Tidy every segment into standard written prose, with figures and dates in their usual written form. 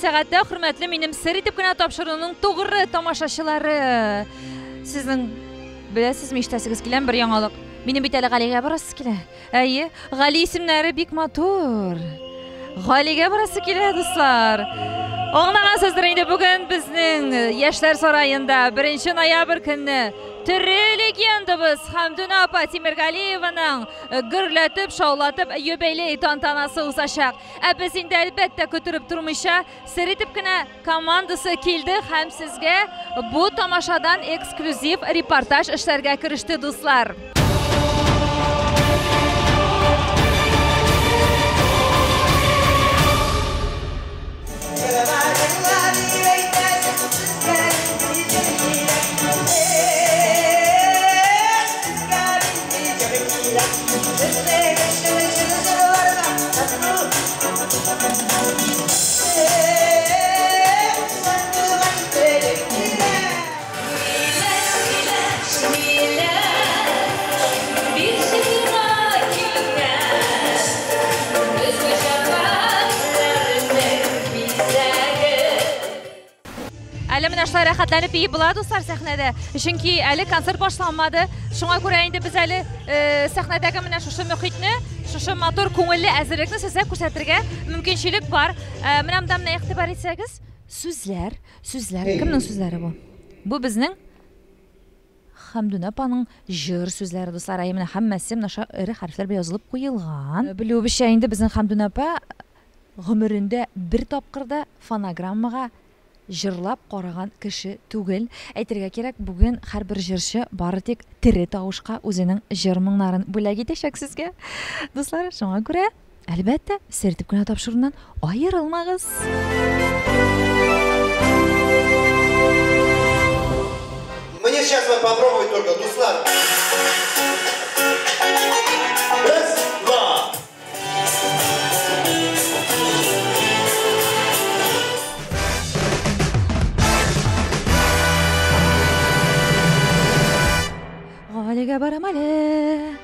сәгатьтә хөрмәтле минем сер итеп кенә тапшыруның тугры тамашачылары. Сезнең беләсезме, ишетәсегез киләме бер яңалык? Минем бит әле Галигә барасы килә. Әйе, Гали исемнәре бик матур. Галигә барасы килә, дуслар. Аңлагансыздыр инде, бүген безнең Яшьләр сараенда 1 ноябрь көнне тере легендабыз Хәмдүнә апа Тимергалиеваның гөрләтеп, шаулатып юбилей тантанасы узачак. Ә без инде әлбәттә көтүреп тормыйча сер итеп кенә командасы килде һәм сезгә бу тамашадан эксклюзив репортаж эшләргә кереште, дуслар. Әле менә шулай рәхәтләнеп ии була, дуслар, сәхнәдә. Чөнки әле концерт башланмады. Шуңа күрә инде без әле сәхнәдәге менә шушы мөхитне, шушы матур күңелле әзерлекне сезгә күрсәтергә мөмкинчелек бар. Менә монда менә игътибар итсәгез, сүзләр. Кемнең сүзләре бу? Бу безнең Хәмдүнә апаның җыр сүзләре, дуслар. Менә һәммәсе менә шу ире хәрефләр белән язылып куелган. Белүебезчә инде безнең Хәмдүнә апа гомерендә бер тапкырда фонограммага җырлап караган кеше түгел. Әйтергә кирәк, бүген һәрбер җырчы бары тик тере тавышка үзенең җыр моңнарын бүләк итәчәк сезгә. Дуслар, шуңа күрә, әлбәттә, сер итеп кенә тапшырудан аерылмагыз. Мне сейчас вот попробовать только, дуслар. Раз, два. Галигә барам әле,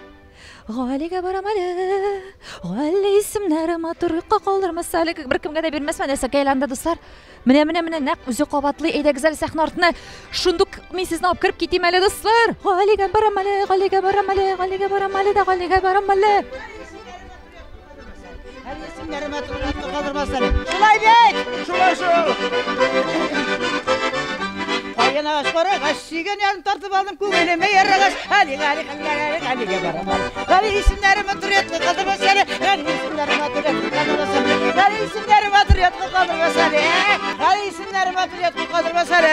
Галигә барам әле, Гали исемнәре матурлыкка калдырмас әле. Беркемгә дә бирмәс менә сәкәйләндә, дуслар. Менә нәкъ үзе кабатлый, әйдәгез әле сәхнә артына. Шундук мин сезне алып кереп китим әле, дуслар. Галигә барам әле, Галигә барам әле, Галигә барам әле, Галигә барам әле. Гали исемнәре матурлыкка калдырмас әле. Шулай бит! Шулай. Кайына ашкара, гашиган ярым тартып алдым күңелемә ярагаш. Галигә барам әле. Гали исемнәре матурлыкка калдырмас әле. Гали исемнәре матурлыкка калдырмас әле. Гали исемнәре матурлыкка калдырмас әле. Гали исемнәре матурлыкка калдырмас әле.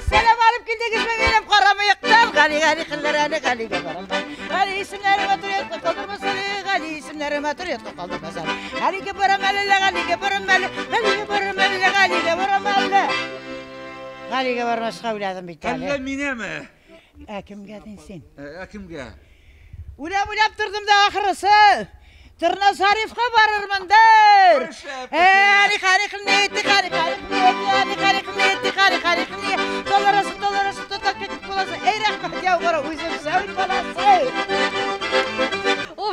Сәлам алып килдегез мәгәлем карамыяктан. Гали кыллараны Галигә барам. Гали исемнәре матурлыкка калдырмас әле. Гали исемнәре матурлыкка калдырмас әле. Галигә барам әле, Галигә барам әле. Галигә барам әле, Галигә барам әле. Галигә бармаска уйладым бит әле. Әллә минеме? Кемгә дин син? Кемгә? Уйлап тордым да ахырысы. Тырна Зарифка барырмындыр.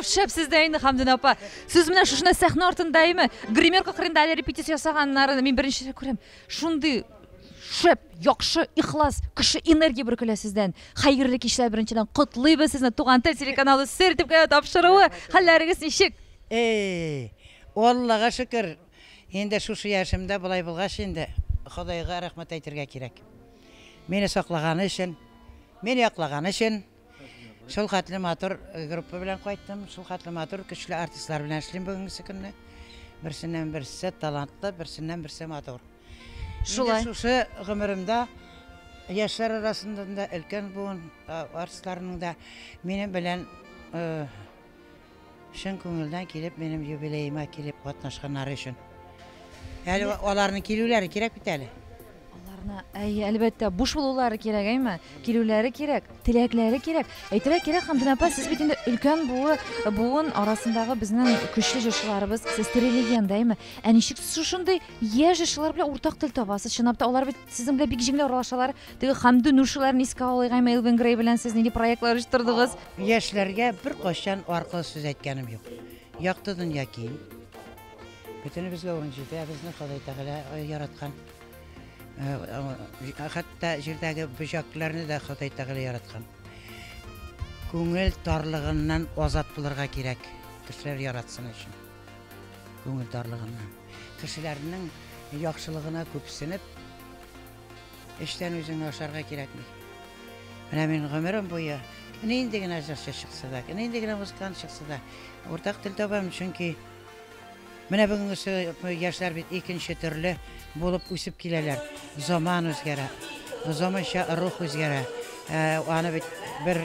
Шәп сездә инде, Хәмдүнә апа. Сез менә шушында сәхнә артындаймы? Гримерка кырында әле репетиция ясаганнарын мин беренче күрәм. Шундый шәп, яхшы, ихлас, кеше энергия бөркелә сездән. Хәерле кичләр беренчедән котлыйбыз сезне Туган тел телеканалы сер итеп тапшыруы. Хәлләрегез ничек? Аллага шөкер. Инде шушы яшемдә булай булгач инде Худайга рәхмәт әйтергә кирәк. Мине саклаганы өчен, мине яклаганы өчен. Шул хәтле матур группа белән кайттым. Шул хәтле матур көчле артистлар белән эшлим бүгенге көнне. Берсеннән берсе талантлы, берсеннән берсе матур. Шулай. Шушы гомеремдә яшьләр арасында да өлкән буын артистларның да минем белән шын күңелдән килеп, минем юбилеема килеп катнашканнары өчен. Әле аларның килүләре кирәк бит әле. Әлбәттә, буш булулары кирәк, әйме? Килүләре кирәк, теләкләре кирәк. Әйтергә кирәк, Хәмдүнә апа, сез бит инде өлкән буын арасындагы безнең көчле җырчыларыбыз, сез тере легенда, әйме? Ә ничек шушындый яшь җырчылар белән уртак тел табасыз? Чынлап та алар бит сезнең белән бик җиңел аралашалар. Теге Хәмдү Нуршыларны искә алыйга, Элвин Грей белән сез нинди проектлар оештырдыгыз? Яшьләргә бер качан аркылы сүз әйткәнем юк. Яқты дөнья киң. Бөтенебезгә урын җитә, безне Ходай Тәгалә яраткан. Хәтта җирдәге бөҗәкләрне дә Ходай Тәгалә яраткан. Күңел тарлыгыннан азат булырга кирәк. Кешеләр яратсын өчен. Күңел тарлыгыннан. Кешеләрнең яхшылыгына күпсенеп, эштән үзеңне ашарга кирәкми. Менә мин гомерем буе инде генә җырчы чыкса да, инде генә музыкант чыкса да, уртак тел табам, чөнки менә бүгенге яшьләр бит икенче төрле булып үсеп киләләр. Заман үзгәрә, заманча рух үзгәрә. Аны бит бер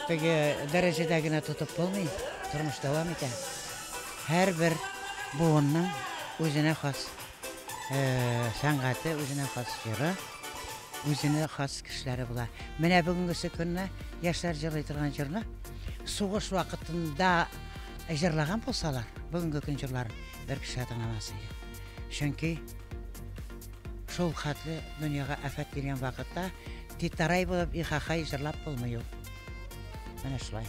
теге дәрәҗәдә генә тотып булмый, тормыш дәвам итә. Һәрбер буынның үзенә хас сәнгате, үзенә хас җыры, үзенә хас кешеләре була. Менә бүгенге көнне яшьләр җырлый торган җырны сугыш вакытында җырлаган булсалар, бүгенге көн җырларын бер кеше тыңламас иде. Чөнки шул хәтле дөньяга афат килгән вакытта титарай булып ихахай җырлап булмый ул. Менә шулай.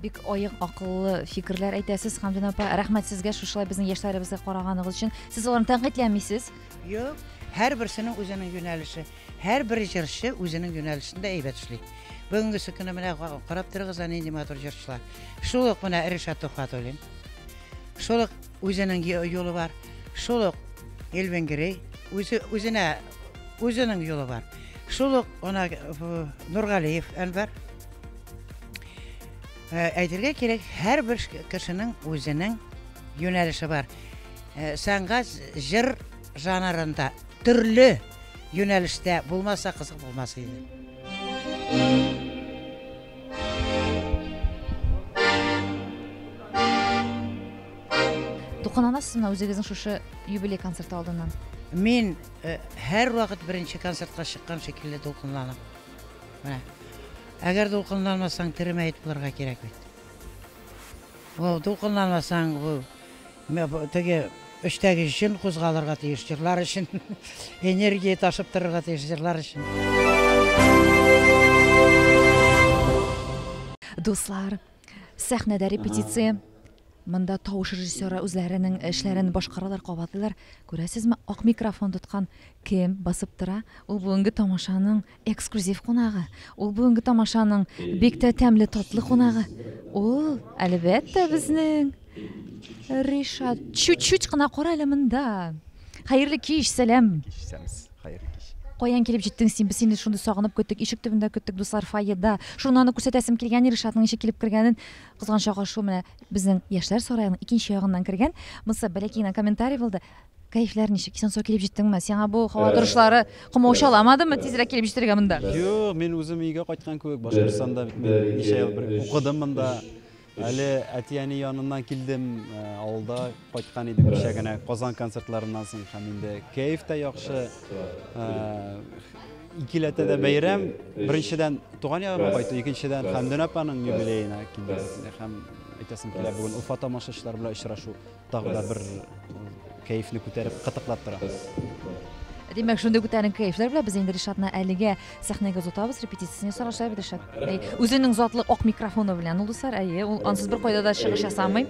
Бик аек акыллы фикерләр әйтәсез, Хәмдүн апа. Рәхмәт сезгә шушылай безнең яшьләребезгә караганыгыз өчен. Сез аларны тәнкыйтьләмисез? Юк, һәрберсенең үзенең юнәлеше, һәрбер җырчы үзенең юнәлешендә әйбәт эшли. Бүгенге көнне менә карап торыгыз, нинди матур җырчылар. Шул ук менә Ришат Тухватуллин. Шул ук үзенең юлы бар. Шул ук Элвенгерей үзенең юлы бар. Шул ук Нургалиев Әнвәр. Әйтергә кирәк, һәрбер кешенең үзенең юнәлеше бар. Сәнгать җыр жанрында төрле юнәлештә булмаса кызык булмас иде. Дулкынланасызмы үзегезнең шушы юбилей концерты алдыннан? Мин һәр вакыт беренче концертка чыккан шикелле дулкынланам. Менә әгәр дулкынланмасаң тиремәйт булырга кирәк бит. Дулкынланмасаң теге эштәге өчен кузгалырга тиеш, җырлар өчен энергия ташып торырга тиеш, җырлар өчен. Дуслар, сәхнәдә репетиция. Монда тавыш режиссеры үзләренең эшләрен башкаралар, кабатлыйлар. Күрәсезме, ак микрофон тоткан кем басып тора? Ул бүгенге тамашаның эксклюзив кунагы. Ул бүгенге тамашаның бик тә тәмле, татлы кунагы. Ул, әлбәттә, безнең Ришат. Чуть-чуть кына кара әле монда. Хәерле кич, сәлам. Хәерле кич. Каян килеп җиттең син? Без сине шунда сагынып көттек, ишек төбендә көттек, дуслар, фойеда. Шуннан күрсәтәсем килгән Ришатның ничек килеп кергәнен. Кызганча шу менә безнең яшьләр сараеның икенче ягыннан кергән. Монсы бәләкәй комментарий булды. Кайфләр ничек? Син килеп җиттеңме? Сиңа бу һава торышлары комаучы аламадымы тизрәк килеп җитәргә монда? Юк, мин үзем өйгә кайткан кебек, Башкортстанда бит мин ничә ел укыдым монда. Әле әтияне яныннан килдем, авылда кайткан идем кичә генә Казан концертларыннан соң, һәм инде кайф та яхшы. Икеләтә дә бәйрәм. Беренчедән туган ягыма кайтты, икенчедән Хәмдүн апаның юбилеена килде. Һәм әйтәсем килә, бүген Уфа тамашачылар белән очрашу тагы да бер кайфны күтәреп, кытыклап тора. Димәк, шундый күтәренке кайфлар белән без инде Ришатны әлегә сәхнәгә озатабыз, репетициясен ясарга бит Ришат. Үзенең затлы ак микрофоны белән ул дуслар, ул ансыз бер кайда да чыгыш ясамый.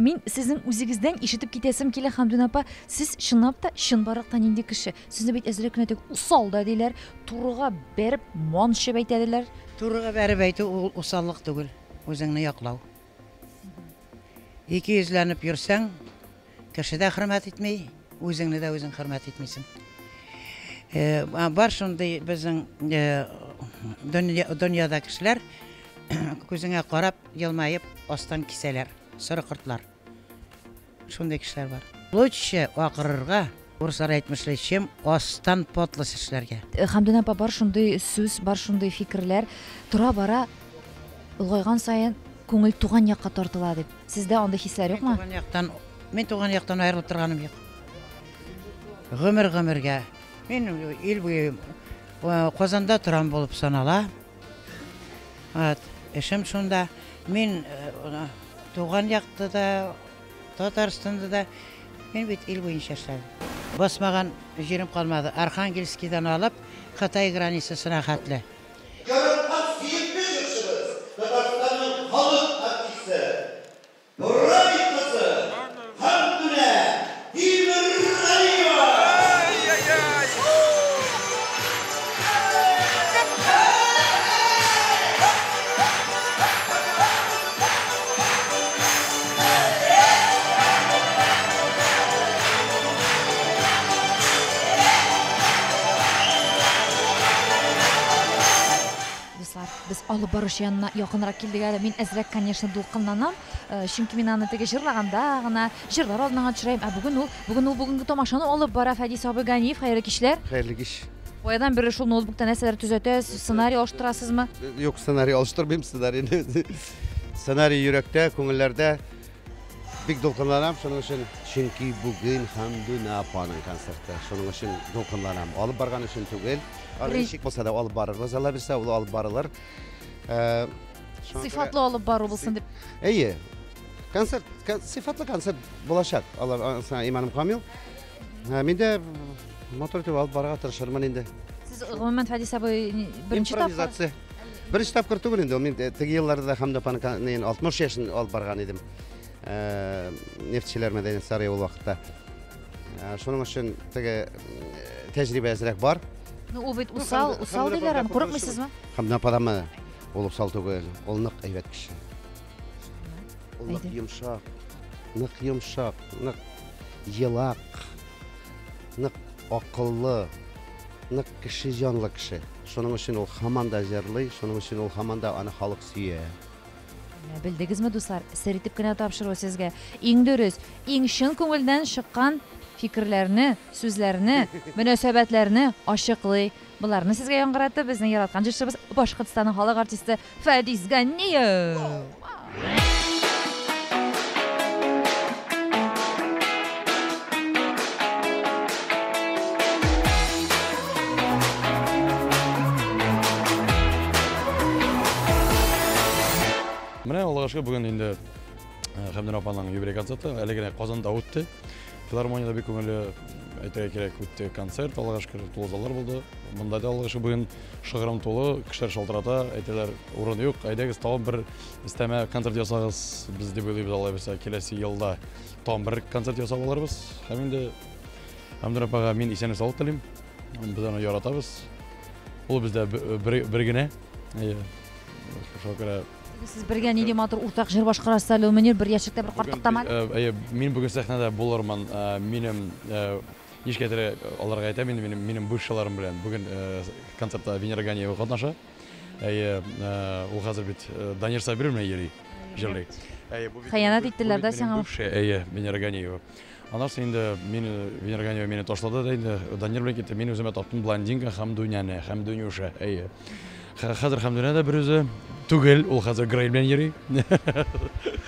Мин сезнең үзегездән ишетеп китәсем килә, Хәмдүн апа, сез чынлап та чынбарлыктан нинди кеше? Сезне бит әзрәк кенә усал да диләр, турыга бәреп манчып әйтәләр. Турыга бәреп әйтү ул усаллык түгел, үзеңне яклау. Ике йөзләнеп йөрсәң, кеше дә хөрмәт итмәй, үзеңне дә үзең хөрмәт итмисең. Бар шундый безнең дөньяда кешеләр күзеңә карап, елмаеп, астан кисәләр, соры кортлар. Шундый кешеләр бар. Лучше акырырга, урыслар әйтмешләр, чем астан потлы эшләргә. Хәмдүн апа, бар шундый сүз, бар шундый фикерләр, тора бара улгайган саен күңел туган якка тартыла дип. Сездә андый хисләр юкмы? Мен туган яктан аерылып торганым юк. Гомергә. Мен ил буе Казанда торам булып санала. Эшем шунда. Мен туған яқты да, Татарстанды да, мен бет ел бойынша жасадым. Басмаған жерім қалмады. Архангельскийдан алып, Қытай границасына қатылы. Жаратқан сүйікті жұртшымыз, Татарстанның халық артисі, Нұрай қызы, Хамдуля Имерғалиева. Biz alып барыш янына якынрак килдек әле. Мин әзрәк, конечно, дулкынланам. Чөнки мин аны теге җырлаганда гына җырлар алдына төшерәм. Бүген ул бүгенге тамашаны алып бара Фәдис абый Ганиев. Хәерле кичләр. Хәерле кич. Баядан бері шул ноутбукта нәрсәләр төзәтәсез, сценарий алыштырасызмы? Юк, сценарий алыштырмыйм, сценарий йөрәктә, күңелләрдә бик дулкынланам, шуның өчен, чөнки бүген Хамдуна апаның концерты. Шуның өчен дулкынланам. Алып барган өчен түгел. Ничек булса да алып барырбыз, Алла бирсә, ул алып барылыр. Сыйфатлы алып бару булсын дип. Әйе. Концерт, сыйфатлы концерт булачак. Алар иманым камил. Мин дә мотор итеп алып барырга тырышырмын инде. Сез гомумән Фәдис абый беренче тапкыр. Импровизация. Беренче тапкыр түгел инде. Мин теге елларда Хамда апаның 60 яшын алып барган идем. Нефтчеләр мәдәният сарае ул вакытта. Шуның өчен теге тәҗрибә әзрәк бар. Ну, ул бит усал диләр, курыкмыйсызмы? Хамда апамы ул усал түгел, ул нык әйбәт кеше. Ул нык йомшак, нык елак, нык акыллы, нык кеше җанлы кеше. Шуның өчен ул һаман да җырлый, шуның өчен ул һаман да аны халык сөя. Белдегезме, дуслар, сер итеп кенә тапшыру сезгә. Иң дөрес, иң чын күңелдән чыккан фикерләрне, сүзләрне, мөнәсәбәтләрне ачыклый. Буларны сезгә яңгыратты безнең яраткан җырчыбыз Башкортстанның халык артисты Фәдис Ганиев. Менә Аллага шөкер, бүген инде Хамдуна апаның юбилей концерты әле генә Казанда үтте. Филармониядә бик күңелле, әйтергә кирәк, үтте концерт. Аллага шөкер, тулы заллар булды. Монда да Аллага шөкер бүген шыгрым тулы, кешеләр шалтырата, әйтәләр, урын юк. Әйдәгез, тагын бер истәмә концерт ясагыз. Без дип уйлыйбыз, Алла бирсә, киләсе елда тагын бер концерт ясап алырбыз. Һәм инде Хамдуна апага мин исәнлек саулык телим. Без аны яратабыз. Ул бездә бер генә. Шөкер. Сез бергә нинди матур уртак җыр башкарасыз әле, Мөнир, бер яшьлектә бер картыктамы? Мин бүген сәхнәдә булырмын. Минем нишкәдер аларга әйтәм, минем бушаларым белән бүген концертта Венера Ганиева катнаша. Ул хәзер бит Данир Сабир белән йөри, җырлый. Хыянат иттеләр дә сиңа. Венера Ганиева. Аннан соң инде Венера Ганиева мине ташлады да инде Данир белән китте. Мин үземә таптым блондинка Хамдуняны, Хамдунюша. Хәзер Хамдуна да бер үзе түгел, ул хәзер Грей белән йөри.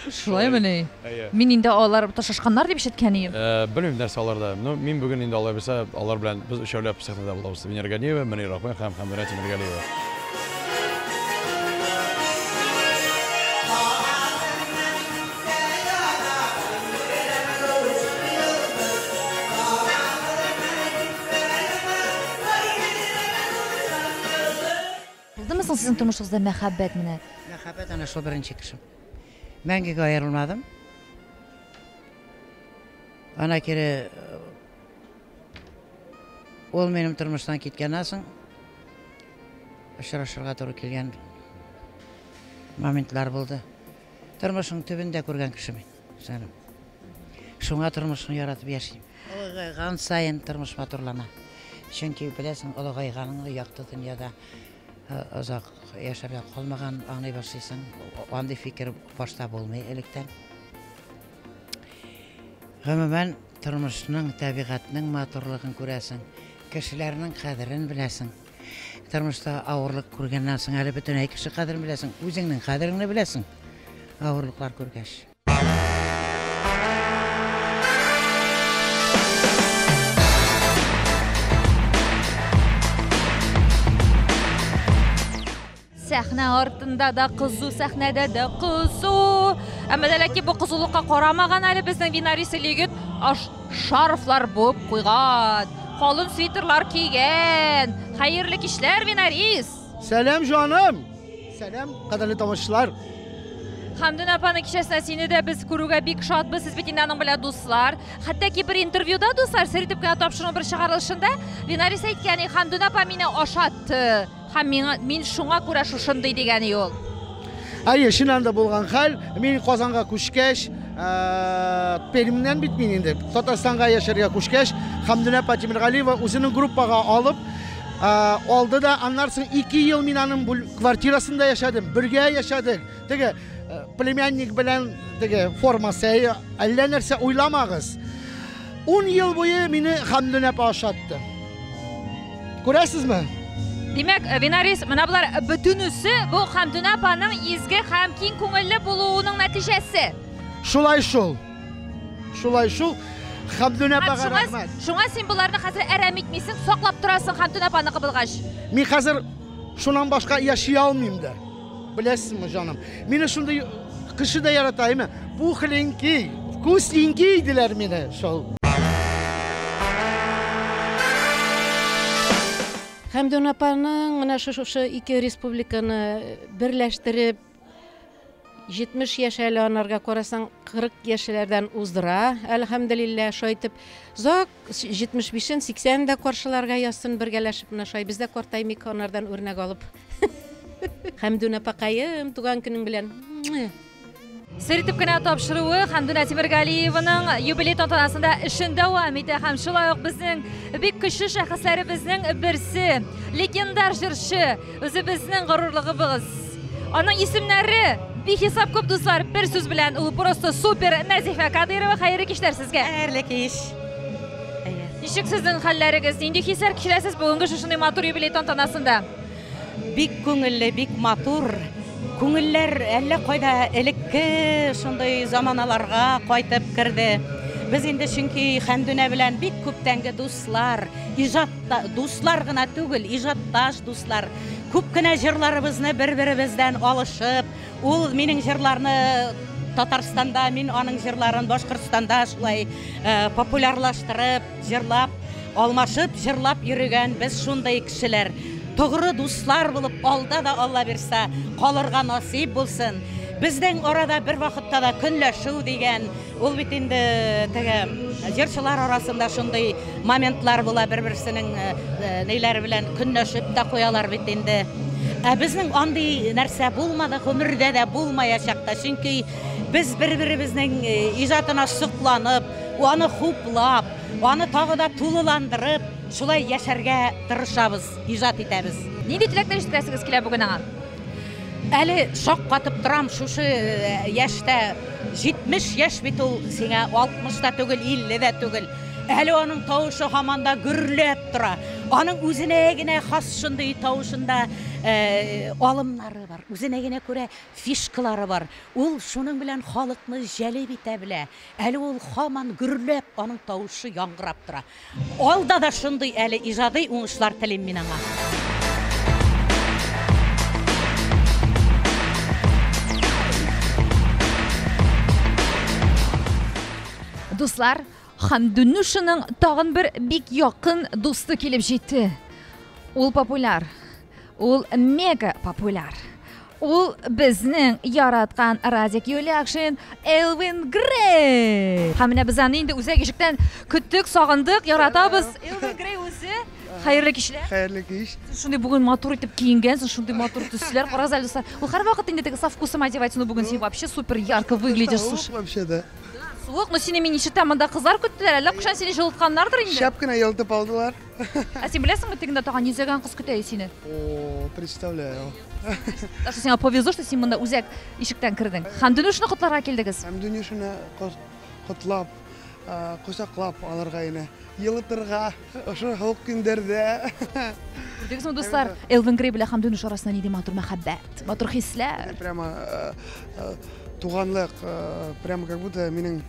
Шулаймыни? Мин инде алар ташышканнар дип ишеткән идем. Белмим нәрсә аларда. Мин бүген инде алар белсә, алар белән без өчәүләп сәхнәдә булабыз. Венера Ганиева, Мөнир апа һәм Хамдуна Тимергалиева. Булдымы сезнең тормышыгызда мәхәббәт менә? Мәхәббәт ана шул беренче кешем. Мәңгегә аерылмадым. Ана кире ул минем тормыштан киткәннән соң очрашырга туры килгән моментлар булды. Тормышның төбендә күргән кеше мин. Шуңа тормышны яратып яшим. Улыгайган сайын тормыш матурлана. Чөнки беләсең, улыгайганың якты дөньяда озак яшәргә калмаган аңлый башлыйсың. Андый фикер башта булмый электән. Гомумән тормышның, табигатьнең матурлыгын күрәсең, кешеләрнең кадерен беләсең. Тормышта авырлык күргәннән соң әле бөтенләй кеше кадерен беләсең, үзеңнең кадереңне беләсең. Авырлыклар күргәч. сәхнә артында да кызу, сәхнәдә дә кызу. Әмма ләки бу кызулыкка карамаган әле безнең Винариса егет шарфлар буып куйган, калын свитерлар кигән. Хәерле кичләр, Винарис. Сәлам жаным. Сәлам, кадерле тамашачылар. Хәмдүн апаны кичәсенә сине дә без күрүгә бик шатбыз. Сез бит инде аның белән дуслар. Хәтта ки бер интервьюда дуслар сер итеп кенә тапшыру бер чыгарылышында Винарис әйткән, Хәмдүн апа мине ашатты. Һәм мин шуңа күрә шушындый дигән ул. Әйе, шуннан да булган хәл. Мин Казанга күчкәч, Пермьнән бит мин инде Татарстанга яшәргә күчкәч, Хәмдүн апа Тимергалиева үзенең группага алып, алды да аннан соң 2 ел мин аның квартирасында яшәдем, бергә яшәдек. Теге племянник белән теге формасы, әллә нәрсә уйламагыз. 10 ел буе мине Хәмдүн апа ашатты. Күрәсезме? Димәк, Винарис, менә булар бөтенесе бу Хәмдүн апаның изге һәм киң күңелле булуының нәтиҗәсе. Шулай шул. Хәмдүн апага рәхмәт. Шуңа син буларны хәзер әрәм итмисең, саклап торасың Хәмдүн апаны кыбылгач. Мин хәзер шуннан башка яши алмыйм да. Беләсезме, җаным? Мине шундый кеше дә яратаймы? Бу хленки, вкусненький диләр мине шул. Хәмдүн апаның менә шушы ике республиканы берләштереп 70 яшь әле анарга карасаң 40 яшьләрдән уздыра. Әлхәмдүлиллә, шулай итеп, зак 75-ен 80 дә каршыларга ясын бергәләшеп менә шулай без дә картаймыйк анардан үрнәк алып. Хәмдүн апакаем туган көнең белән. Сер итеп кенә тапшыруы Хәмдүн Тимергалиеваның юбилей тантанасында эшен дәвам итә һәм шулай ук безнең бик көчле шәхесләребезнең берсе, легендар җырчы, үзебезнең горурлыгыбыз. Аның исемнәре бихисап күп дуслар, бер сүз белән ул просто супер Назифа Кадырова. Хәерле кичләр сезгә. Хәерле кич. Ничек сезнең хәлләрегез? Нинди хисләр кичерәсез бүгенге шушындай матур юбилей тантанасында? Бик күңелле, бик матур. Күңелләр әллә кайда элекке шундый заманаларга кайтып керде. Без инде чөнки Хәмдүн белән бик күптәнге дуслар, иҗатта дуслар гына түгел, иҗатташ дуслар. Күп кенә җырларыбызны бер-беребездән алышып, ул минең җырларны Татарстанда, мин аның җырларын Башкортстанда шулай популярлаштырып, җырлап, алмашып җырлап йөргән без шундый кешеләр. Тугры дуслар булып, алда да Алла бирсә, калырга насип булсын. Безнең арада бер вакытта да көнләшү дигән, ул бит инде теге җырчылар арасында шундый моментлар була, бер-берсенең нәйләре белән көнләшеп тә куялар бит инде. Безнең андый нәрсә булмады, гомердә дә булмаячак та, чөнки без бер-беребезнең иҗатына сокланып, аны хуплап, аны тагы да тулыландырып, шулай яшәргә тырышабыз, иҗат итәбез. Нинди теләкләр җиткерәсегез килә бүген аңа? Әле шаккатып торам шушы яшьтә 70 яшь бит ул сиңа 60 та түгел, 50 дә түгел. Әле аның тавышы һаманда гөрләп тора. Аның үзенә генә хас шундый тавышында алымнары бар. Үзенә генә күрә фишкалары бар. Ул шуның белән халыкны җәлеп итә белә. Әле ул һаман гөрләп аның тавышы яңгырап тора. Алда да шундый әле иҗади уңышлар телим мин аңа. Дуслар, Хәмдүннушының тагын бер бик якын дусты килеп җитте. Ул популяр. Ул мега популяр. Ул безнең яраткан Радик Юлякшин Элвин Грей. Һәм менә без аны инде үзәк ишектән көттек, сагындык, яратабыз. Элвин Грей үзе. Хәерле кичләр. Хәерле кич. Шундый бүген матур итеп киенгәнсең, шундый матур төсләр. Карагыз әле дуслар. Ул һәрвакыт инде теге со вкусом одевается, но бүген син вообще супер ярко выглядишь, слушай. Вообще да. Суык, но сине мин ишеттә монда кызлар көттеләр. Әллә кушан сине җылытканнардыр инде. Шәп кенә ялтып алдылар. Ә син беләсеңме, тегендә тагын йөзәгән кыз көтә сине? О, представляю. Даже сиңа повезло, что син монда үзәк ишектән кирдең. Хәмдүнушны котларга килдегез. Хәмдүнушны котлап, кочаклап алырга ине. Йылытырга, ошо халык көндәрдә. Күрдегезме, дуслар? Элвин Грей белән Хәмдүнуш арасында нинди матур мәхәббәт, матур хисләр. Прямо туганлык, прямо как будто минең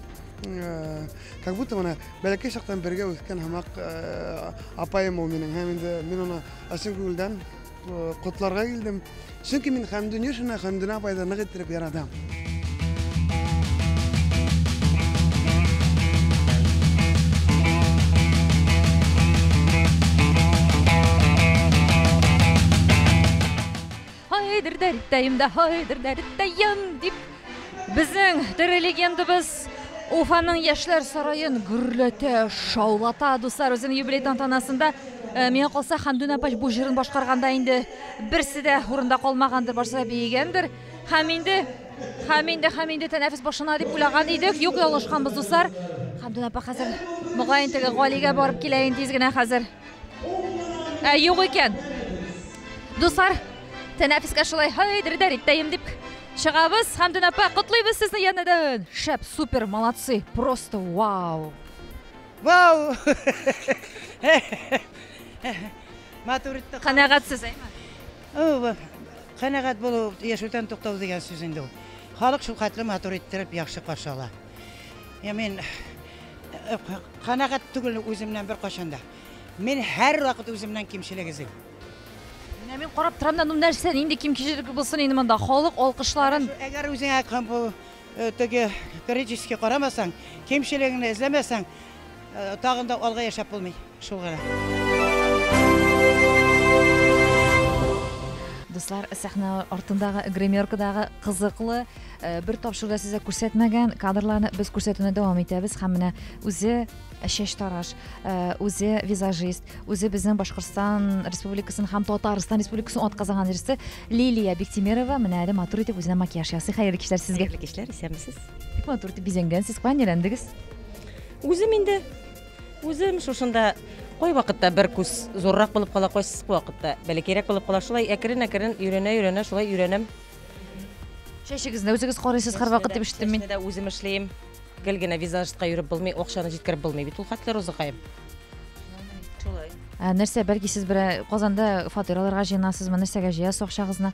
как будто менә бәләкәй чактан бергә үткән һәмак апайым ул минең. Һәм инде мин аны ачык күңелдән құтларға келдім. Чөнки мен Хәмдүнә шуны Хәмдүнә апайды нык иттереп яратам. Хайдыр дәрттәйімді, хайдыр дәрттәйім деп біздің тірі легендабыз Уфаның яшьләр сарайын гүрләтә, шаулата. Дуслар, өзінің юбилей тантанасында мен қалса Хәмдүнә апай бұл жырын башқарғанда инде берсе дә урында қалмағандыр, барса бейгәндер. Һәм инде тәнәфес башына дип уйлаган идек. Юк, ялгышканбыз, дуслар. Хәмдүнә апа хәзер мөгаен теге Галигә барып киләйин тиз генә хәзер. Юк икән. Дуслар, тәнәфескә шулай хайдыр дәрттәйем дип чыгабыз. Хәмдүнә апа, котлыйбыз сезне янәдән. Шәп, супер, молодцы. Просто вау. Вау! Матуритті Қанағатсыз, әйме? Қанағат болу, яшутан тоқтау деген сөз енді ол. Халық шул қатлы матуриттіріп, яқшы қаршы ала. Мен қанағат түгіл өзімнен бір қашанда. Мен әр уақыт өзімнен кемшілік ізім. Мен қарап тұрамдан нәрсен, енді кемшілік болсын, енді мында халық олқышларын. Әгер өзің айтқан бұл түгі критически қарамасаң, кемшілігіні ізлемесең, тағында алға яшап болмай, шул ғана. Дуслар, сәхнә артындағы гримеркадағы қызықлы бір тапшыруда сезгә күрсәтмәгән кадрларны без күрсәтүне дәвам итәбез. Һәм менә үзе чәч тараш, үзе визажист, үзе безнең Башкортстан Республикасын һәм Татарстан Республикасын атказаган җирсе Лилия Бектимерова менә дә матур итеп үзенә макияж ясый. Хәерле кичләр сезгә. Хәерле кичләр, исәнмесез? Бик матур итеп бизәнгәнсез, кайнерәндегез? Үзем шушында кой вакытта бер күз зоррак булып кала, койсыз вакытта бәләкәрәк булып кала. Шулай әкрен-әкрен өйрәнә, шулай өйрәнәм. Шәчегезне үзегез карыйсыз һәр вакыт дип ишеттем мин. Шәчне дә үзем эшләйм. Гел генә визажистка йөреп булмый, акчаны җиткереп булмый бит ул хәтләр узыкаем. Шулай. Нәрсә, бәлки сез бер Казанда фатир алырга җыенасызмы? Нәрсәгә җыясыз акчагызны?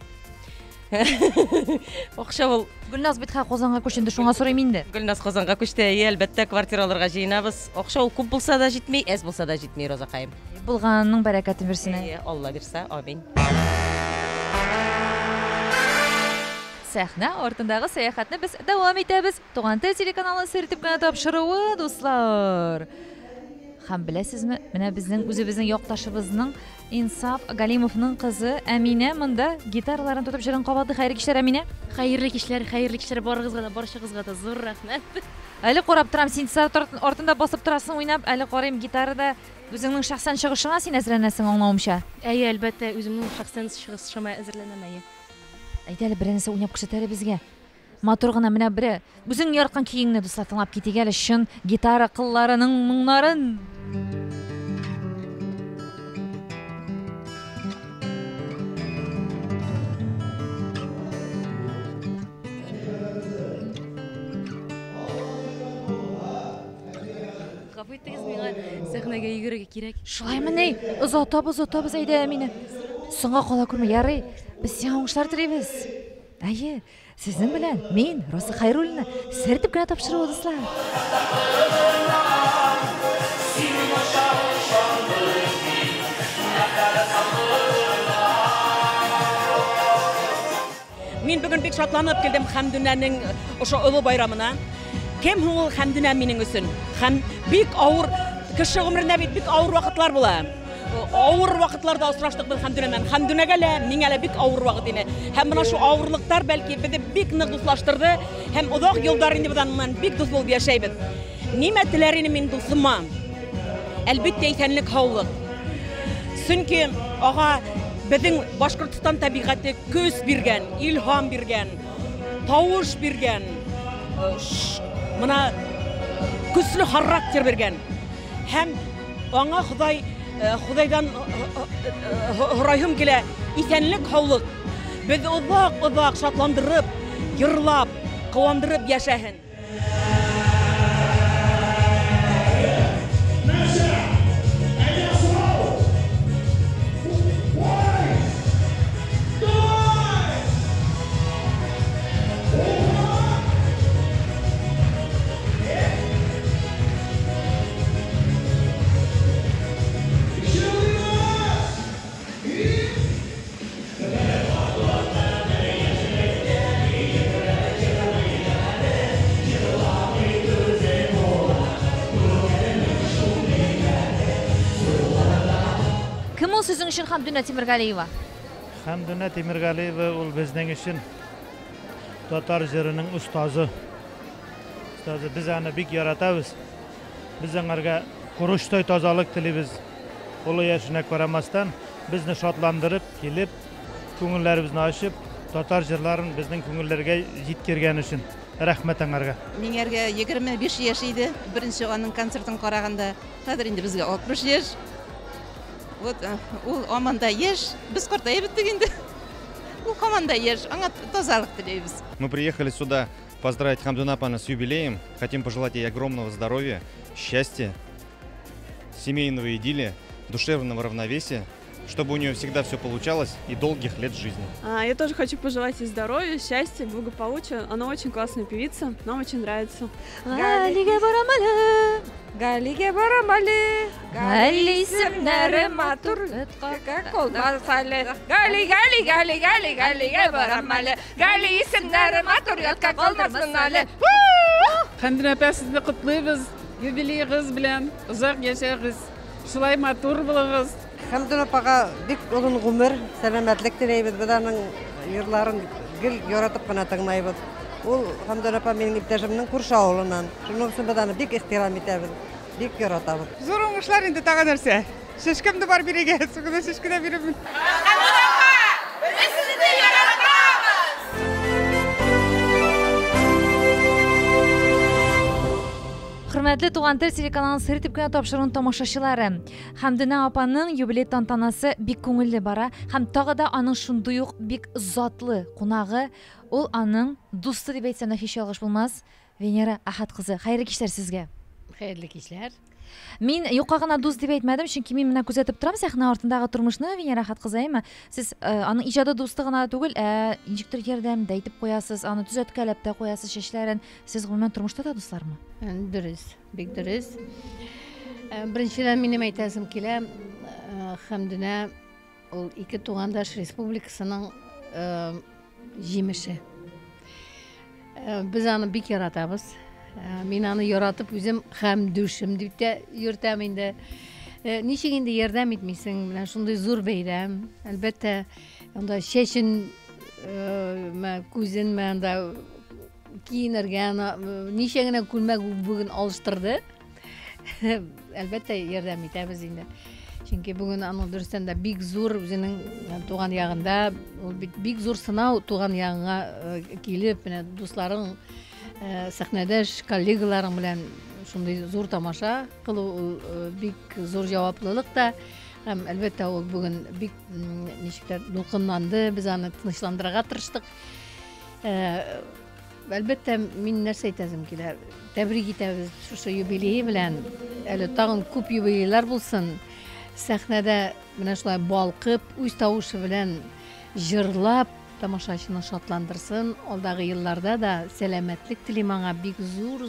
Акча ул. Гөлназ бит Казанга күченде, шуңа сорыйм инде. Гөлназ Казанга күчте, әлбәттә квартира алырга җыенабыз. Акча ул күп булса да җитми, әз булса да җитми, Розакаем. Булганның бәрәкәтен берсен. Алла бирсә, амин. Сәхнә артындагы сәяхәтне без дәвам итәбез. Туган тел телеканалы сертип кенә тапшыруы, дуслар. Һәм беләсезме, менә безнең үзебезнең якташыбызның Инсаф Галимовның кызы Әминә монда гитараларын тотып җырын кабады. Хәерле кичләр, Әминә. Хәерле кичләр, барыгызга да, барчагызга да зур рәхмәт. Әле карап торам, син артында басып торасың уйнап, әле карыйм гитарада үзеңнең шәхсән чыгышыңа син әзерләнәсең аңлавымча. Әлбәттә, үземнең шәхсән чыгышыма әзерләнәм. Әйдә әле беренсе уйнап күрсәт әле безгә. Матур гына менә бер үзең ярткан киеңне дуслар тыңлап китик әле шын гитара кылларының моңнарын. Гафуитегез, миңа сәхнәгә йөгерергә кирәк. Шулаймы ни? Озатабыз, әйдә Әминә. Соңга кала күрмә, ярый. Без сиңа уңышлар телибез. Әйе, сезнең белән мин, Роза Хәйруллина, сертип кенә тапшыру дуслар. Мин бүген бик шатланып килдем Хәмдүнәнең ошо олы байрамына. Кем һуң ул Хәмдүнә минең өчен? Һәм бик авыр кеше гомерендә бик авыр вакытлар була. Авыр вакытларда очраштык без Хәмдүнәмен. Хәмдүнәгә лә, миңә лә бик авыр вакыт иде. Һәм менә шу авырлыктар бәлки безне бик нык дуслаштырды. Һәм озак еллар инде безнең бик дус булып яшәйбез. Нимә теләрен мин дусыма? Әлбәттә исәнлек, һаулык. Чөнки ага безнең Башкортстан табигате көз биргән, илһам биргән, тавыш биргән. Менә көчле характер биргән. Һәм аңа Худайдан һорайым килә, исәнлек, һаулык. Без озак шатландырып, йырлап, кыландырып яшәһен. Сіздің үшін Хамдуна Темиргалиева? Хамдуна Темиргалиева ол біздің үшін татар жырының ұстазы. Biz аны бик яратабыз. Biz аңарга құрыштай тазалық тілейбіз. Олы яшына көремастан бізді шатландырып, келіп, көңілләрімізді ашып, татар жырларын біздің көңілләрге жеткерген үшін. Рахмет аңарға. Мен әрге 25 яш еді. Бірінші оның концертін қарағанда, қазір енді бізге 60 яш. Вот, ол аманда яш, біз қортайы біттік енді. Ол команда яш, аңа тазалық тілейбіз. Мы приехали сюда поздравить Хамдуна Апаны с юбилеем. Хотим пожелать ей огромного здоровья, счастья, семейного идиллия, душевного равновесия, чтобы у нее всегда все получалось и долгих лет жизни. Я тоже хочу пожелать ей здоровья, счастья, благополучия. Она очень классная певица, нам очень нравится. Галиге барамали, Гали сімнәрі матур, қолбасалы. Галиге барамали, Гали сімнәрі матур, ятқа қолмасыналы. Хамдуна апа, сізді құтлайбыз, юбилейіңіз білән, ұзақ яшағыз, шулай матур болыңыз. Хамдуна апаға бик ұзын ғұмыр, сәлемәтлік тілейбіз, бұданың йырларын гел яратып қана тыңлайбыз. Ул Хамдуна апа менің иптәшімнің күрше ауылынан. Шуның үшін бұданы бик ихтирам итәбез, бик яратабыз. Зор уңышлар инде тагы нәрсә. Шешкемде бар биреге, сугыны шешкедә бирәмен. Хамдуна апа, без сезне яратабыз. Hürmetli Туган тел телеканалының сыр типкенә тапшыруын тамашачылары. Хамдуна апаның юбилей тантанасы бик күңелле бара, һәм тагы да аның шундый ук бик затлы кунагы, ул аның дусты дип әйтсәм дә һич ялгыш булмас. Венера Ахат кызы, хәерле кичләр сезгә. Хәерле кичләр. Мин юкка гына дус дип әйтмәдем, чөнки мин менә күзәтеп торам сәхнә артындагы тормышны, Венера Ахат кызы, әйме? Сез аның иҗады дусты гына түгел, ничектер ярдәм дә итеп куясыз, аны төзәткәләп тә куясыз чәчләрен. Сез гомумән тормышта да дуслармы? Дөрес, бик дөрес. Беренчедән минем әйтәсем килә, Хамдуна ул ике тугандаш республикасының җимеше. Biz аны бик яратабыз. Мин аны яратып үзем Хамдушым дип тә йөртәм инде. Ничек инде ярдәм итмисең, менә шундый зур бәйрәм. Әлбәттә, анда чәчен, күзен анда киенергә, ничек генә күлмәк бүген алыштырды. Әлбәттә, ярдәм итәбез инде. Чөнки бүген аның дөрестән дә бик зур үзенең туган ягында, ул бик зур сынау туган ягыңа килеп, менә дусларың, сәхнәдәш коллегаларың белән шундый зур тамаша кылу бик зур җаваплылык та. Һәм әлбәттә ул бүген бик ничектер дулкынланды, без аны тынычландырырга тырыштык. Әлбәттә мин нәрсә әйтәсем килә. Тәбрик итәбез шушы юбилей белән. Әле тагын күп юбилейлар булсын. Сәхнәдә менә шулай балкып, үз тавышы белән җырлап, тамашачыны шатландырсын. Алдагы елларда да сәламәтлек телим аңа, бик зур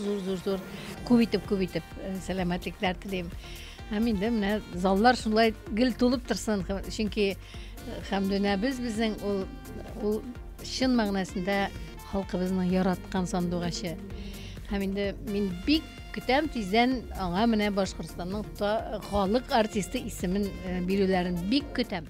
күп итеп сәламәтлекләр телим. Һәм инде менә заллар шулай гел тулып торсын, чөнки Хамдуна безнең ул чын мәгънәсендә халкыбызның яраткан сандугачы. Һәм инде мин бик көтәм тиздән аңа менә Башкортстанның халык артисты исемен бирүләрен бик көтәм.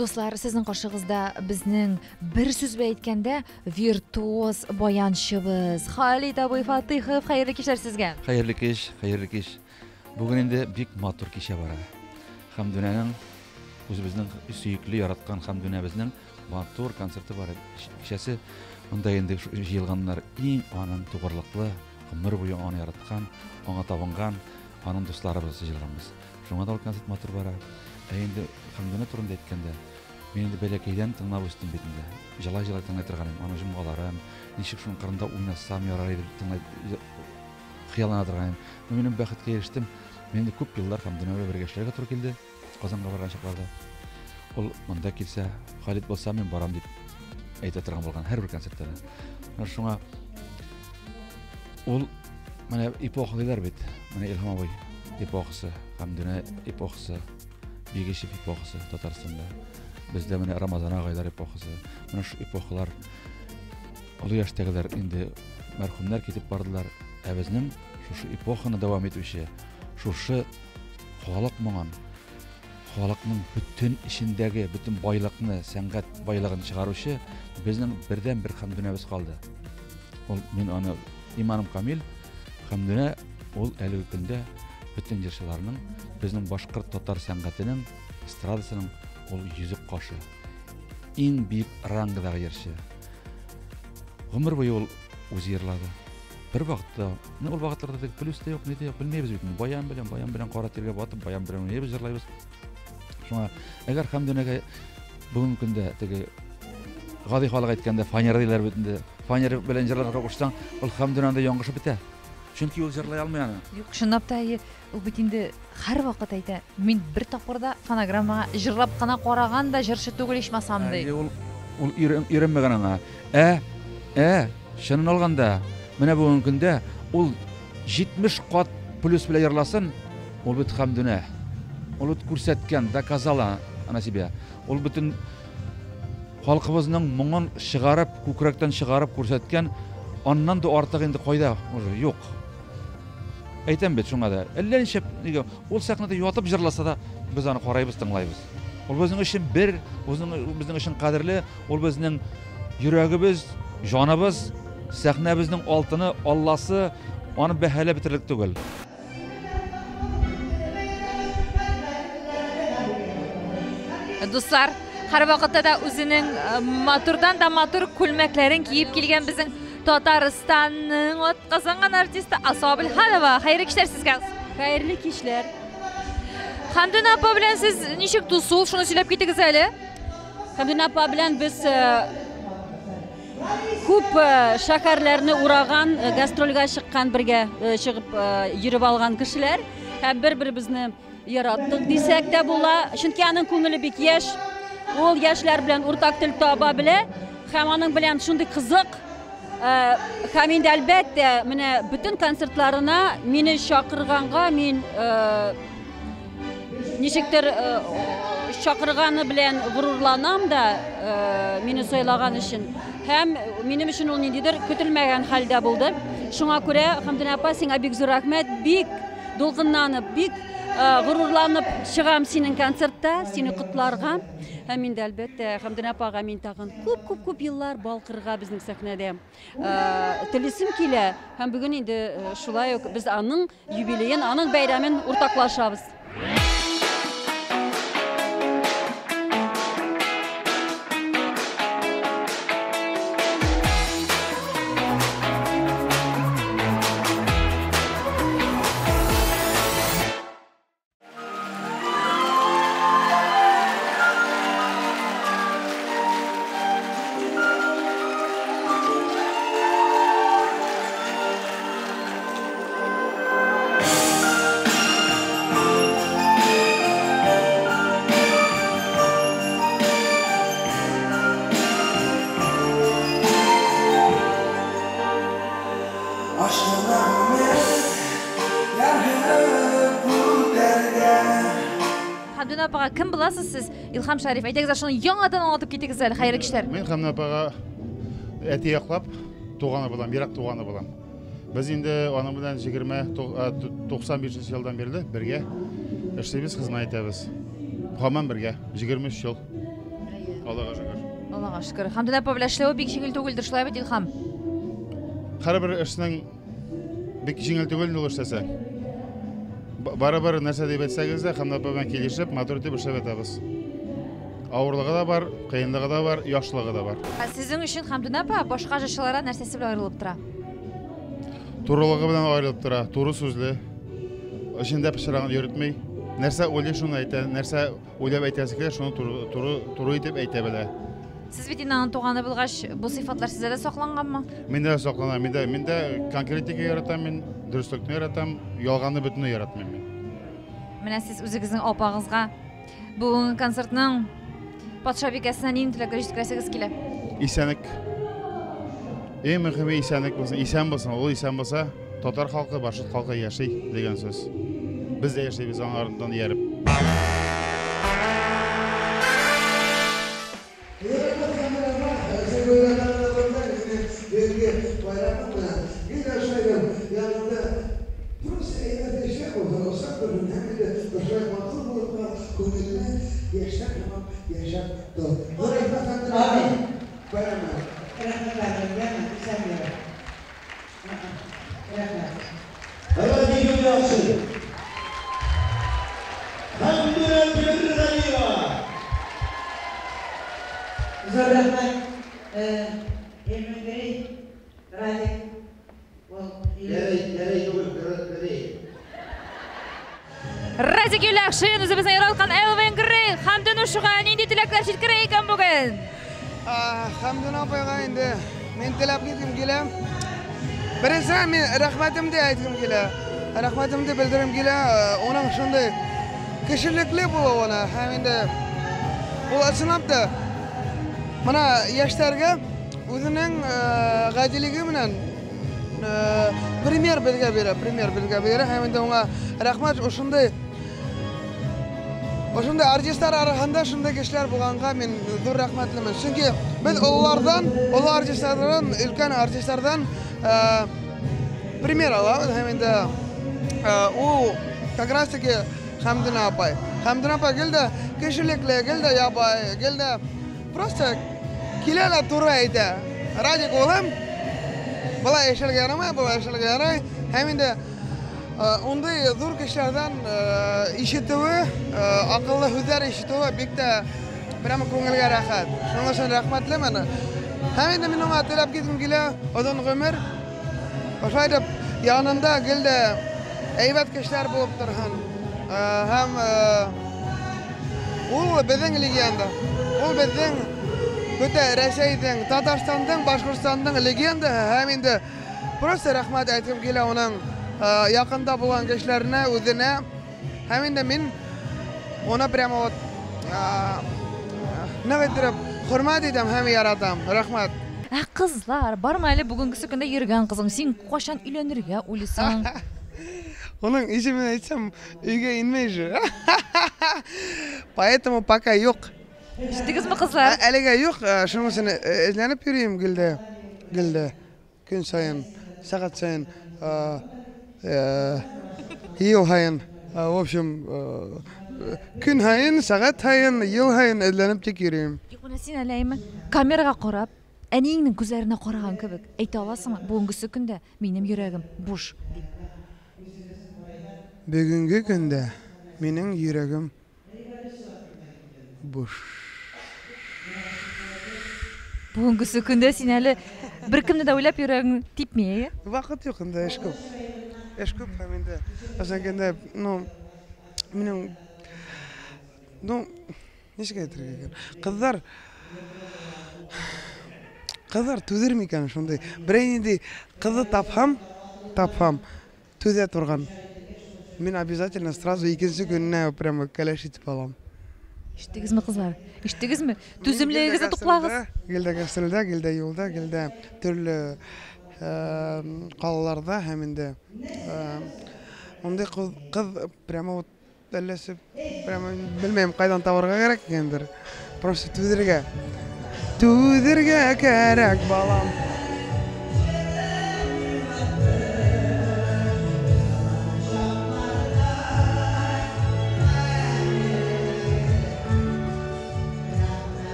Дуслар, сезнең каршыгызда безнең бер сүз белән әйткәндә виртуоз баянчыбыз Халид абый Фатыйхов, хәерле кичләр сезгә. Хәерле кич. Бүген инде бик матур кичә бара. Хамдунаның үзебезнең сөекле яраткан Хамдунабызның матур концерты бар. Кичәсе монда инде җыелганнар иң аның тугырлыклы, гомер буе аны яраткан, аңа табынган аның дусларыбыз җыелганбыз. Шуңа да концерт матур бара. Енді Хамдуна турында әйткәндә, мен инде бәләкәйдән тыңлап үстем бит инде. Җылай-җылай тыңлый торганым, аны җомгаларым, ничек шуның кырында уйнасам ярар иде тыңлай хыяллана торганым. Минем бәхеткә ирештем. Мен дә күп еллар Хамдуна белән бергә эшләргә туры килде. Казанга барган чакларда. Ул монда килсә, Халид булса мен барам дип әйтә торган булган һәрбер концертта. Шуңа ул менә эпохалар бит. Менә Илһам абый эпохасы, Хамдуна эпохасы, Бигешев эпохасы Татарстанда. Бездә менә Рамазан агайлар эпохасы. Менә шу эпохалар олы яшьтәгеләр инде мәрхүмнәр китеп бардылар. Ә безнең шушы эпоханы дәвам итүче, шушы халык моңан, халыкның бүтән ишендәге бүтән байлыкны, сәнгать байлыгын чыгаручы безнең бердән бер Хамдунабыз калды. Ул мин аны иманым камил, Хамдуна ул әлеге көндә бүтән җырчыларның, безнең башкорт татар сәнгатенең, эстрадасының ул йөзек кашы. Иң бик рангдагы җырчы. Гомер буе ул үзе йырлады. Бер вакытта, ул вакытларда плюс та юк, ни дә юк, белмәйбез бит. Баян белән кара тиргә батып, баян белән уйнайбыз, җырлайбыз. Шуңа, әгәр Хамдунага бүген көндә теге гади халык әйткәндә фанер диләр бит инде. Фанер белән җырларга кушсаң, ул Хамдунада яңгышы бетә. Чөнки ул җырлай алмый аны. Юк, чынлап та ул бит инде һәр вакыт әйтә. Мин бер тапкырда фонограммага җырлап кына караган да җырчы түгел ичмасам ди. Ул өйрәнмәгән аңа. Шунын алганда, менә бүген көндә ул 70 кат плюс белән җырласын, ул бит Хамдуна. Ул бит күрсәткән, доказала ана себе. Ул бүтән халкыбызның моңын чыгарып, күкрәктән чыгарып күрсәткән, аннан да артык инде кайда? Юк. Әйтәм бит шуңа да. Әллә ничә ул сәхнәдә ятып җырласа да, без аны карайбыз, тыңлайбыз. Ул безнең өчен бер, безнең өчен кадерле, ул безнең йөрәгебез, җаныбыз, сәхнәбезнең алтыны, Алласы, аны бәһаләп бетерлек түгел. Дуслар, һәр вакытта да үзенең матурдан да матур күлмәкләрен киеп килгән безнең Татарстанның атказанган артисты Асабил Халова. Хәйрле кичләр сезгә. Хәйрле кичләр. Хамдуна апа белән сез ничек дусул, шуны сөйләп китегез әле. Хамдуна апа белән без күп шәһәрләрне ураган, гастрольгә чыккан, бергә чыгып йөреп алган кешеләр. Һәм бер-беребезне яраттык дисәк тә була. Чөнки аның күңеле бик яшь. Ул яшьләр белән уртак тел таба белә. Һәм аның белән шундый кызык. Һәм инде әлбәттә, менә бүтән концертларына мине чакырганга, мин ничектер чакырганы белән горурланам да, мине сайлаган өчен. Һәм минем өчен ул ниндидер көтелмәгән хәлдә булды. Шуңа күрә, Хамдуна апа, сиңа бик зур рәхмәт, бик дулкынланып, бик горурланып чыгам синең концертта, сине котларга. Һәм инде әлбәттә Хамдуна апага мин тагын күп еллар балкырга безнең сәхнәдә телисем килә. Һәм бүген инде шулай ук без аның юбилеен, аның бәйрәмен уртаклашабыз. Хамдуна апага кем буласыз сез? Илһам Шәриф, әйтегез, шуны яңадан аңлатып китегез әле, хәйрле кичләр. Мен Хамдуна апага әти яклап туганы булам, ерак туганы булам. Без инде аның белән 95 елдан бирле бергә эшләйбез, хезмәт итәбез. Һаман бергә 23 ел. Аллага шөкер. Аллага шөкер. Хамдуна апа белән эшләү бик җиңел түгелдер, шулай бит Илһам? Һәрбер эшнең бик җиңел түгел ул эшләсә. Барыбер нәрсә дип әйтсәгез дә, Хамдуна апа белән килешеп, матур итеп эшләп ятабыз. Авырлыгы да бар, кыенлыгы да бар, яхшылыгы да бар. Сезнең өчен Хамдуна апа башка җырчыларга нәрсәсе белән аерылып тора? Турылыгы белән аерылып тора, туры сүзле, эчендә пычрагын йөртмәй, нәрсе ойлай шуны әйтә, нәрсе ойлап әйтәсе келә, шуны туры итеп әйтә белә. Сез бит инде аның туганы булгач, бу сыйфатлар сездә дә сакланганмы? Миндә саклана, миндә конкретика яратам, мин дөреслекне яратам, ялганны бөтенләй яратмыйм мин. Менә сез үзегезнең апагызга бүгенге концертның патша бикәсенә нинди теләкләр җиткерәсегез килә? Исәнлек. Ең мөһиме исәнлек булсын, исән булсын, ул исән булса, татар халкы, башкорт халкы яши дигән сүз. Biz de yaşayız anlarından yarıp. Разик Юлякшин, үзебезнең яраткан Элвин Грей, Хамдун ушуга нинди теләкләр җиткерә икән бүген? Хамдун апайга инде мен теләп киткем килә. Беренче мен рәхмәтемне әйткем килә. Рәхмәтемне белдерим килә. Оның шундый кешелекле булуына һәм инде ул ачынып та мына яшьләргә үзенең гадилеге белән пример белгә бирә һәм инде аңа рәхмәт ошондай артистлар арасында шундай кешеләр булганга мин зур рәхмәтлемен. Чөнки без уллардан, олы артистлардан, өлкән артистлардан пример алабыз һәм инде ул как раз таки Хамдун апай. Хамдун апай гелдә кешелекле, гелдә ябай, гелдә просто киләләр туры әйтә. Радик улым, былай эшләргә ярамый, былай эшләргә ярый. Һәм инде ондай зур кешеләрдән ишетүе, акыллы сүзләр ишетүе бик тә прямо күңелгә рәхәт. Шуның өчен рәхмәтлемен. Һәм инде мин аңа теләп киткем килә, озын гомер. Ошай дип янында гелдә әйбәт кешеләр булып торган. Һәм ул безнең легенда. Ул безнең бөтә Рәсәйнең, Татарстандың, Башкортстандың легенда. Һәм инде просто рәхмәт әйткем килә оның якында булган кешеләренә, үзенә. Һәм инде мин оны прямо вот нәгъдәп хөрмәт итәм һәм яратам. Рәхмәт. Кызлар, бармы әле бүгенге көндә йөргән кызың? Син кашан өйләнергә уйлыйсың? Оның исемен әйтсәм, өйгә инмәй же. Поэтому пока юк. Ишеттегезме, кызлар? Әлегә юк, шуның өчен эзләнеп йөрим гелдә. Көн сайын, сәгать сайын, ел сайын, в общем, көн сайын, сәгать сайын, ел сайын эзләнеп тик йөрим. Югына син әләйме? Камерага карап, әниеңнең күзләренә караган кебек, әйтә аласыңмы? Бүгенге көндә минем йөрәгем буш дип. Бүгенге көндә минең йөрәгем буш. Бүгенге көндә син әле беркемне дә уйлап йөрәгең типми? Вакыт юк инде, эш күп. Эш күп һәм инде әзәгәндә, минең ничек әйтергә икән? Кызлар түзерме икән шундай. Берәй инде кызы тапһам, түзә торган. Мин обязательно сразу икенче көнне прямо кәләш итеп алам. Ишеттегезме, кызлар? Ишеттегезме? Түземлегегезне туклагыз. Гелдә гастрольдә, гелдә юлда, гелдә төрле калаларда һәм инде мондай кыз прямо вот әлләсе прямо белмәйм кайдан табарга кирәк икәндер. Просто түзергә кирәк балам.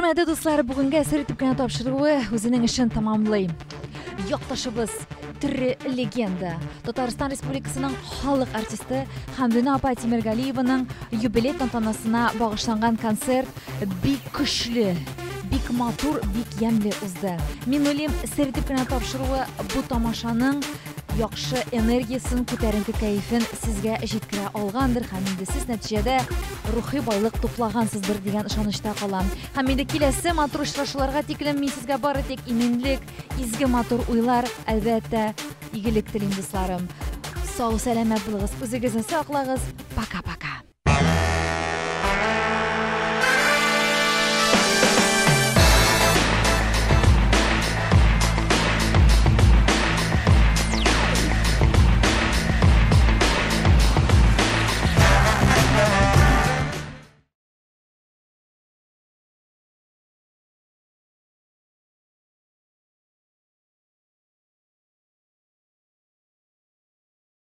Кыйммәтле дуслар, бүгенгә сер итеп кенә тапшыруы үзенең эшен тамамлый. Якташыбыз Тірі легенда. Татарстан Республикасының халық артисты Хәмдүнә апа Тимергалиеваның юбилей тантанасына багышланган концерт бик көчле, бик матур, бик ямьле узды. Мин уйлыйм, сер итеп кенә тапшыруы бу тамашаның яхшы энергиясын, күтәренке кәефен сезгә җиткерә алгандыр һәм инде сез нәтиҗәдә рухи байлык туплагансыздыр дигән ышанычта калам. Һәм инде киләсе матур очрашуларга тиклем мин сезгә бары тик иминлек, изге матур уйлар, әлбәттә игелек телим дусларым. Сау сәламәт булыгыз, үзегезне саклагыз. Пока-пока.